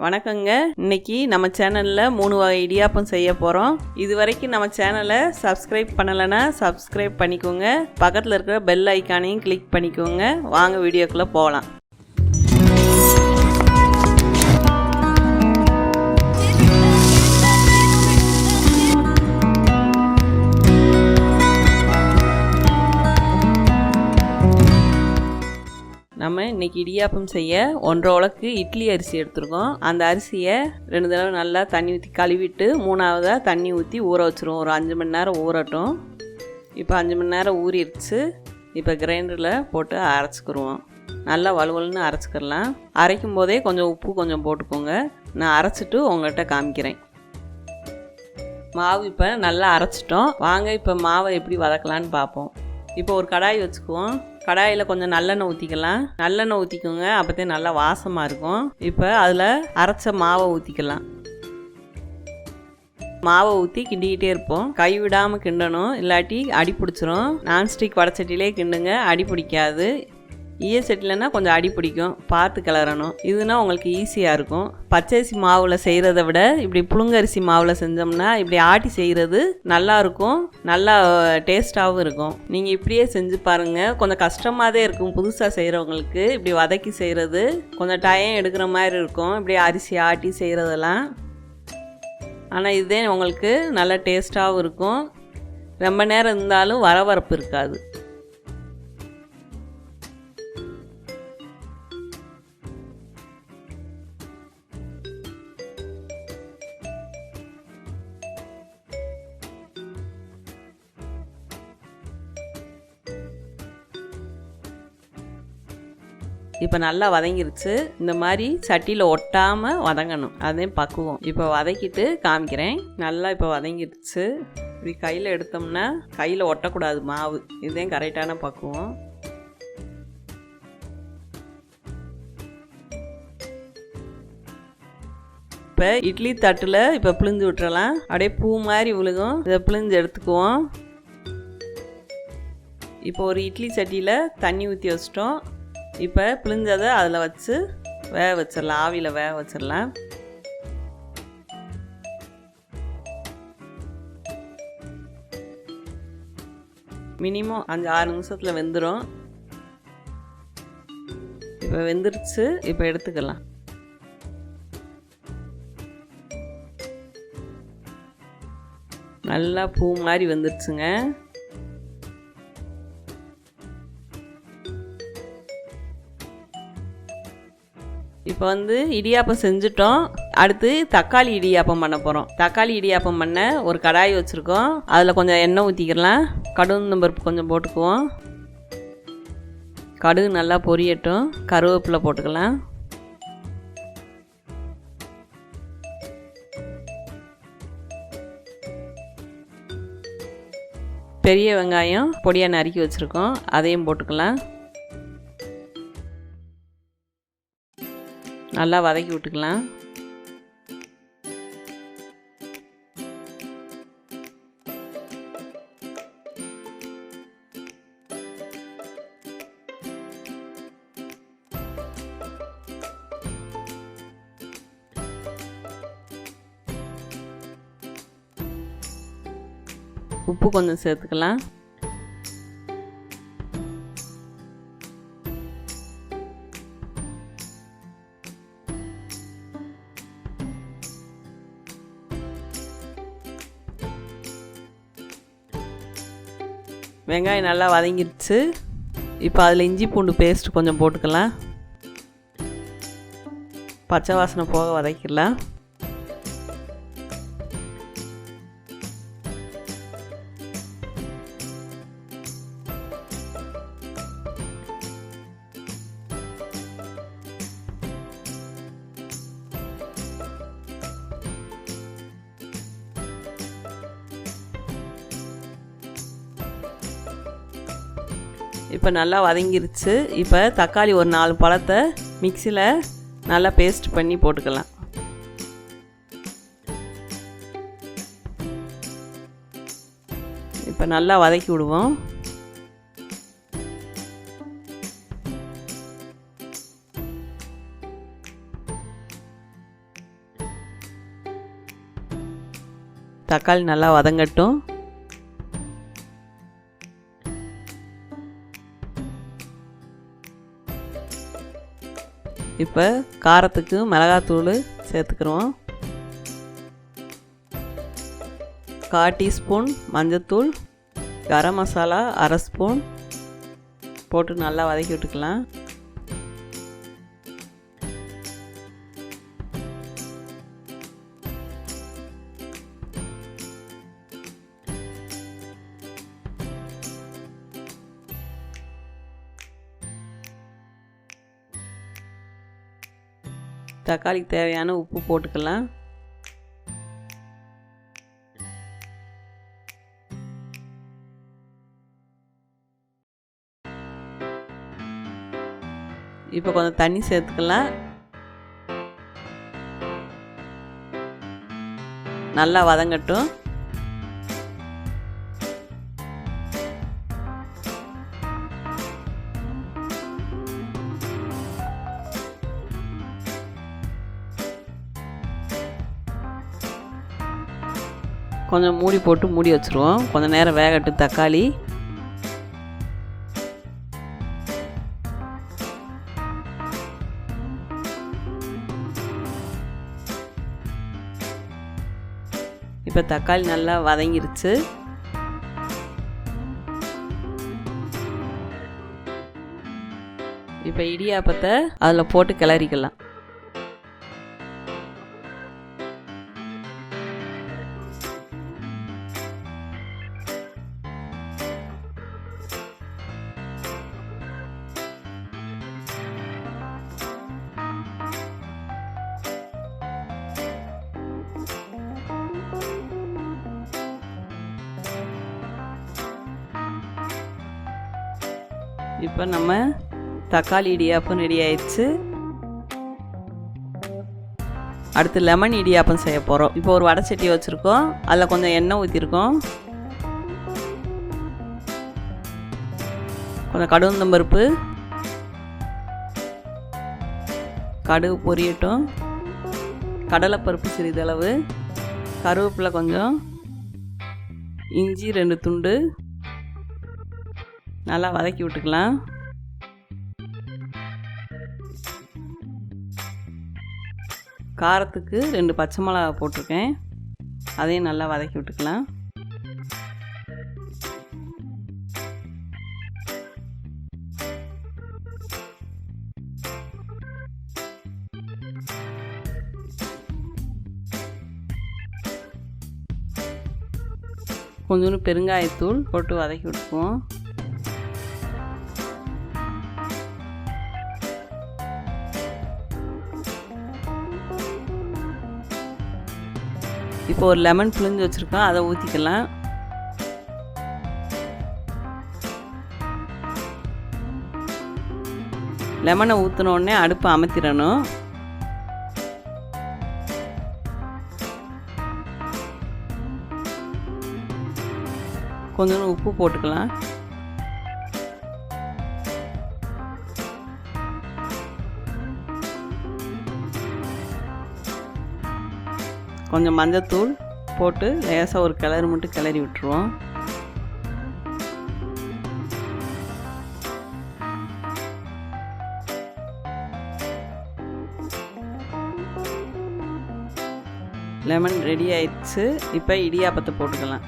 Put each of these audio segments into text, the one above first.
வணக்கங்க. இன்னைக்கு நம்ம சேனலில் 3 வகை இடியாப்பம் செய்ய போகிறோம். இது வரைக்கும் நம்ம சேனலை சப்ஸ்கிரைப் பண்ணலைன்னா சப்ஸ்கிரைப் பண்ணிக்கோங்க. பக்கத்தில் இருக்கிற பெல் ஐக்கானையும் கிளிக் பண்ணிக்கோங்க. வாங்க வீடியோக்குள்ளே போகலாம். நம்ம இன்றைக்கி இடியாப்பம் செய்ய 1.5 உலக்கு இட்லி அரிசி எடுத்துருக்கோம். அந்த அரிசியை 2 தடவை நல்லா தண்ணி ஊற்றி கழுவிட்டு 3ஆவதாக தண்ணி ஊற்றி ஊற வச்சுருவோம். ஒரு 5 மணி நேரம் ஊறட்டும். இப்போ 5 மணி நேரம் ஊறிடுச்சு. இப்போ கிரைண்டரில் போட்டு அரைச்சிக்கிடுவோம். நல்லா வலுவலுன்னு அரைச்சிக்கிடலாம். அரைக்கும் போதே கொஞ்சம் உப்பு கொஞ்சம் போட்டுக்கோங்க. நான் அரைச்சிட்டு உங்கள்கிட்ட காமிக்கிறேன். மாவு இப்போ நல்லா அரைச்சிட்டோம். வாங்க இப்போ மாவை எப்படி வதக்கலான்னு பார்ப்போம். இப்போ ஒரு கடாய் வச்சுக்குவோம். கடாயில் கொஞ்சம் நல்லெண்ணெய் ஊற்றிக்கலாம். நல்லெண்ணெய் ஊற்றிக்கோங்க, அப்போதே நல்லா வாசமாக இருக்கும். இப்போ அதில் அரைச்ச மாவை ஊற்றிக்கலாம். மாவை ஊற்றி கிண்டிக்கிட்டே இருப்போம். கை விடாமல் கிண்டணும், இல்லாட்டி அடி பிடிச்சிரும். நான்ஸ்டிக் வடச்சட்டிலே கிண்டுங்க, அடி பிடிக்காது. ஈய சட்டிலன்னா கொஞ்சம் அடி பிடிக்கும், பார்த்து கிளறணும். இதுனா உங்களுக்கு ஈஸியாக இருக்கும். பச்சரிசி மாவில் செய்கிறத விட இப்படி புழுங்கரிசி மாவில் செஞ்சோம்னா இப்படி ஆட்டி செய்கிறது நல்லாயிருக்கும், நல்லா டேஸ்ட்டாகவும் இருக்கும். நீங்கள் இப்படியே செஞ்சு பாருங்கள். கொஞ்சம் கஷ்டமாக தான் இருக்கும் புதுசாக செய்கிறவங்களுக்கு. இப்படி வதக்கி செய்கிறது கொஞ்சம் டைம் எடுக்கிற மாதிரி இருக்கும், இப்படி அரிசி ஆட்டி செய்கிறதெல்லாம். ஆனால் இதே உங்களுக்கு நல்லா டேஸ்ட்டாகவும் இருக்கும். ரொம்ப நேரம் இருந்தாலும் வரவரப்பு இருக்காது. இப்போ நல்லா வதங்கிருச்சு. இந்த மாதிரி சட்டியில் ஒட்டாமல் வதங்கணும், அதையும் பக்குவோம். இப்போ வதக்கிட்டு காமிக்கிறேன். நல்லா இப்போ வதங்கிருச்சு. இப்படி கையில் எடுத்தோம்னா கையில் ஒட்டக்கூடாது மாவு. இதுதான் கரெக்டான பக்குவம். இப்போ இட்லி தட்டில் இப்போ பிழிஞ்சு விட்டுறலாம். அப்படியே பூ மாதிரி விழுகும். இதை பிழிஞ்சு எடுத்துக்குவோம். இப்போ ஒரு இட்லி சட்டியில் தண்ணி ஊற்றி வச்சிட்டோம். இப்போ பிழிஞ்சதை அதில் வச்சு வேக வச்சிடலாம். ஆவியில் வேக வச்சிடலாம். மினிமம் 5-6 நிமிஷத்தில் வெந்துடும். இப்போ வெந்துருச்சு. இப்போ எடுத்துக்கலாம். நல்லா பூ மாதிரி வெந்துருச்சுங்க. இப்போ இடியாப்பம் செஞ்சுட்டோம். அடுத்து தக்காளி இடியாப்பம் பண்ண போகிறோம். தக்காளி இடியாப்பம் பண்ண ஒரு கடாய் வச்சுருக்கோம். அதில் கொஞ்சம் எண்ணெய் ஊற்றிக்கலாம். கடுகு பருப்பு கொஞ்சம் போட்டுக்குவோம். கடுகு நல்லா பொரியட்டும். கருவேப்பிலை போட்டுக்கலாம். பெரிய வெங்காயம் பொடியாக நறுக்கி வச்சுருக்கோம், அதையும் போட்டுக்கலாம். நல்லா வதக்கி விட்டுக்கலாம். உப்பு கொஞ்சம் சேர்த்துக்கலாம். வெங்காயம் நல்லா வதங்கிடுச்சு. இப்போ அதில் இஞ்சி பூண்டு பேஸ்ட் கொஞ்சம் போட்டுக்கலாம். பச்சை வாசனை போக வதக்கிடலாம். இப்போ நல்லா வதங்கிருச்சு. இப்போ தக்காளி ஒரு 4 பழத்தை மிக்சியில் நல்லா பேஸ்ட் பண்ணி போட்டுக்கலாம். இப்போ நல்லா வதக்கி விடுவோம். தக்காளி நல்லா வதங்கட்டும். இப்போ காரத்துக்கு மிளகாத்தூள் சேர்த்துக்கிறோம். 1/4 டீஸ்பூன் மஞ்சத்தூள், கரம் மசாலா 1/2 ஸ்பூன் போட்டு நல்லா வதக்கி விட்டுக்கலாம். தக்காளிக்கு தேவையான உப்பு போட்டுக்கலாம். இப்போ கொஞ்சம் தண்ணி சேர்த்துக்கலாம். நல்லா வதங்கட்டும். கொஞ்சம் மூடி போட்டு மூடி வச்சுருவோம். கொஞ்சம் நேரம் வேகட்டும் தக்காளி. இப்போ தக்காளி நல்லா வதங்கிருச்சு. இப்போ இடியாப்பத்தை அதில் போட்டு கிளறிக்கலாம். இப்போ நம்ம தக்காளி இடியாப்பம் ரெடி ஆயிடுச்சு. அடுத்து லெமன் இடியாப்பம் செய்ய போகிறோம். இப்போ ஒரு வடை சட்டி வச்சுருக்கோம். அதில் கொஞ்சம் எண்ணெய் ஊற்றிருக்கோம். கொஞ்சம் கடுகுந்தம்பருப்பு, கடுகு பொரியட்டும். கடலைப்பருப்பு சிறிதளவு, கருவேப்பிலை கொஞ்சம், இஞ்சி 2 துண்டு நல்லா வதக்கி விட்டுக்கலாம். காரத்துக்கு 2 பச்சை மிளகா போட்டிருக்கேன். அதையும் நல்லா வதக்கி விட்டுக்கலாம். கொஞ்சோண்டு பெருங்காயத்தூள் போட்டு வதக்கி விட்டுக்குவோம். இப்போ ஒரு லெமன் புழிஞ்சு வச்சுருக்கோம். அதை ஊற்றிக்கலாம். லெமனை ஊற்றின உடனே அடுப்பை அமர்த்திடணும். கொஞ்சம் உப்பு போட்டுக்கலாம். கொஞ்சம் மஞ்சத்தூள் போட்டு லேசாக ஒரு கிளறு மட்டும் கிளறி விட்டுருவோம். லெமன் ரெடி ஆயிடுச்சு. இப்போ இடியாப்பத்தை போட்டுக்கலாம்.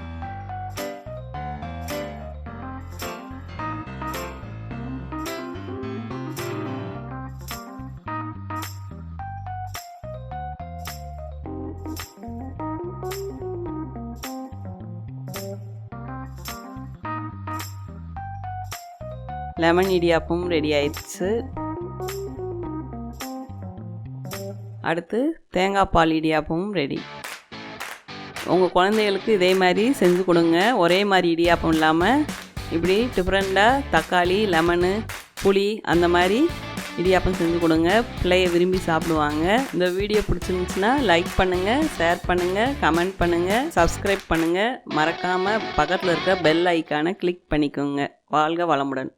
லெமன் இடியாப்பம் ரெடி ஆயிடுச்சு. அடுத்து தேங்காய் பால் இடியாப்பமும் ரெடி. உங்கள் குழந்தைகளுக்கு இதே மாதிரி செஞ்சு கொடுங்க. ஒரே மாதிரி இடியாப்பம் இல்லாமல் இப்படி டிஃப்ரெண்ட்டாக தக்காளி, லெமனு, புளி அந்த மாதிரி இடியாப்பம் செஞ்சு கொடுங்க. பிள்ளைய விரும்பி சாப்பிடுவாங்க. இந்த வீடியோ பிடிச்சிருந்துச்சுன்னா லைக் பண்ணுங்கள், ஷேர் பண்ணுங்கள், கமெண்ட் பண்ணுங்கள், சப்ஸ்கிரைப் பண்ணுங்கள். மறக்காமல் பக்கத்தில் இருக்க பெல் ஐக்கானை கிளிக் பண்ணிக்கோங்க. வாழ்க வளமுடன்.